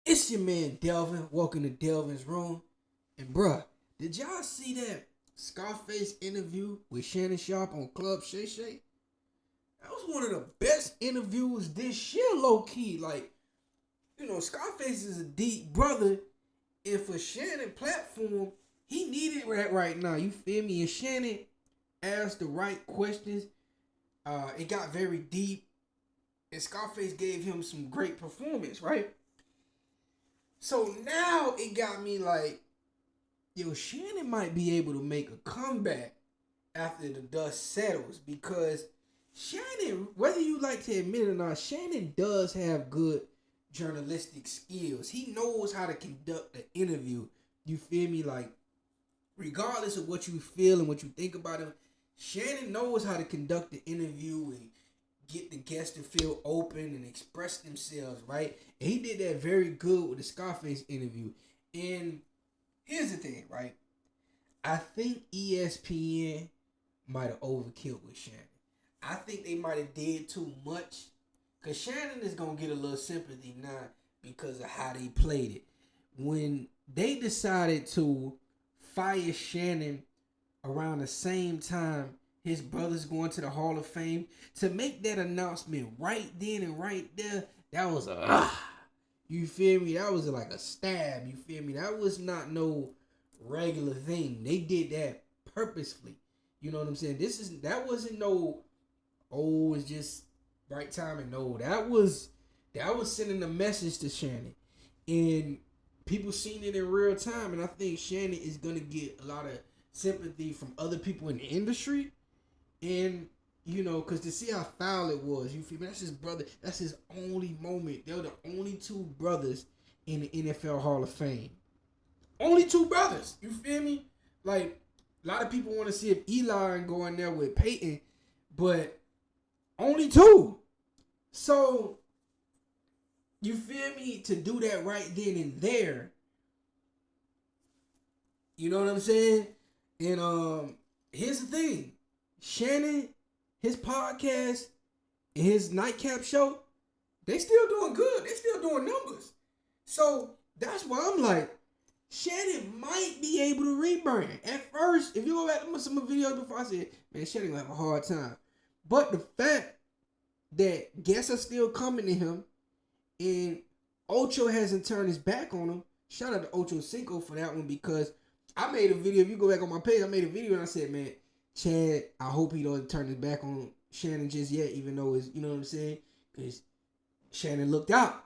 It's your man Delvin. Welcome to Delvin's Room. And bruh, did y'all see that Scarface interview with Shannon Sharpe on Club Shay Shay? That was one of the best interviews this year, low key. Like, Scarface is a deep brother. And for Shannon platform, he needed that right now. You feel me? And Shannon asked the right questions. It got very deep. And Scarface gave him some great performance, right? So now it got me like, Shannon might be able to make a comeback after the dust settles, because Shannon, whether you like to admit it or not, Shannon does have good journalistic skills. He knows how to conduct an interview. You feel me? Like, regardless of what you feel and what you think about him, Shannon knows how to conduct the interview and get the guests to feel open and express themselves, right? And he did that very good with the Scarface interview. And here's the thing, right? I think ESPN might have overkilled with Shannon. I think they might have did too much, because Shannon is going to get a little sympathy now because of how they played it. When they decided to fire Shannon around the same time his brother's going to the Hall of Fame, to make that announcement right then and right there, that was you feel me? That was like a stab, you feel me? That was not no regular thing. They did that purposefully. You know what I'm saying? That wasn't no, it's just right timing. No, that was sending a message to Shannon. And people seen it in real time, and I think Shannon is gonna get a lot of sympathy from other people in the industry. And, because to see how foul it was, you feel me? That's his brother. That's his only moment. They're the only two brothers in the NFL Hall of Fame. Only two brothers. You feel me? Like, a lot of people want to see if Eli go in there with Peyton, but only two. So, you feel me? To do that right then and there. You know what I'm saying? And here's the thing. Shannon, his podcast, and his nightcap show, they still doing good. They still doing numbers. So that's why I'm like, Shannon might be able to rebrand. At first, if you go back to some videos before, I said, man, Shannon gonna have a hard time. But the fact that guests are still coming to him, and Ocho hasn't turned his back on him, shout out to Ocho Cinco for that one, because I made a video. If you go back on my page, I made a video and I said, man, Chad, I hope he don't turn his back on Shannon just yet, even though it's, you know what I'm saying? Because Shannon looked out.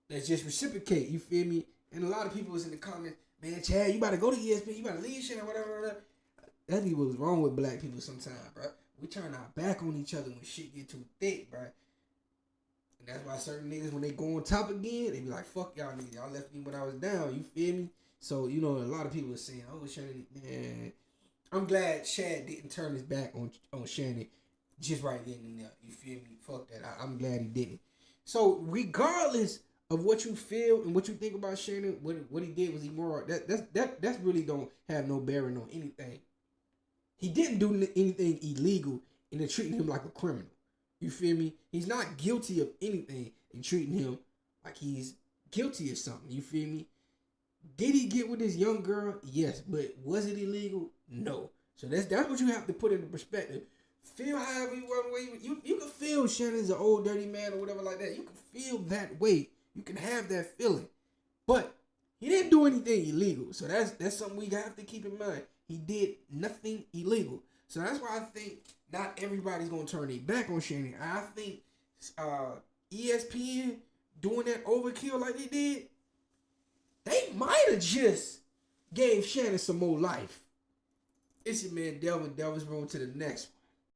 Let's just reciprocate, you feel me? And a lot of people was in the comments, man, Chad, you about to go to ESPN, you about to leave Shannon, whatever. That be what's wrong with black people sometimes, bro. We turn our back on each other when shit get too thick, bro. And that's why certain niggas, when they go on top again, they be like, fuck y'all niggas. Y'all left me when I was down, you feel me? So, a lot of people are saying, oh, Shannon, man. I'm glad Chad didn't turn his back on Shannon just right then and there. You feel me? Fuck that. I'm glad he didn't. So regardless of what you feel and what you think about Shannon, what he did was immoral. That's really don't have no bearing on anything. He didn't do anything illegal, and they're treating him like a criminal. You feel me? He's not guilty of anything and treating him like he's guilty of something. You feel me? Did he get with this young girl? Yes, but was it illegal? No. So that's what you have to put into perspective. Feel however you want. You can feel Shannon's an old dirty man or whatever like that. You can feel that way. You can have that feeling. But he didn't do anything illegal. So that's something we have to keep in mind. He did nothing illegal. So that's why I think not everybody's gonna turn their back on Shannon. I think ESPN doing that overkill like they did, they might have just gave Shannon some more life. It's your man Delvin. Delvin's Room to the next